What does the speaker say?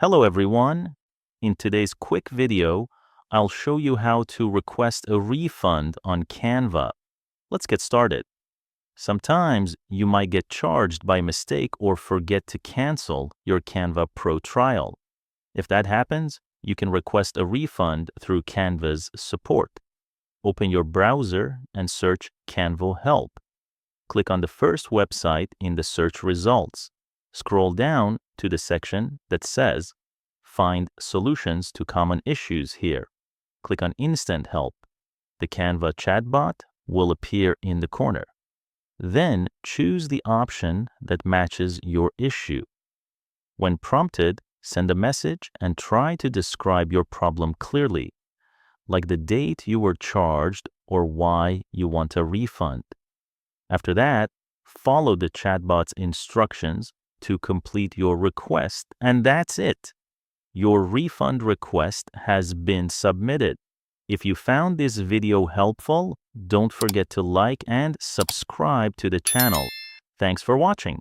Hello everyone. In today's quick video, I'll show you how to request a refund on Canva. Let's get started. Sometimes you might get charged by mistake or forget to cancel your Canva Pro trial. If that happens, you can request a refund through Canva's support. Open your browser and search Canva Help. Click on the first website in the search results. Scroll down to the section that says Find Solutions to Common Issues here. Click on Instant Help. The Canva chatbot will appear in the corner. Then choose the option that matches your issue. When prompted, send a message and try to describe your problem clearly, like the date you were charged or why you want a refund. After that, follow the chatbot's instructions to complete your request, and that's it. Your refund request has been submitted. If you found this video helpful, don't forget to like and subscribe to the channel. Thanks for watching.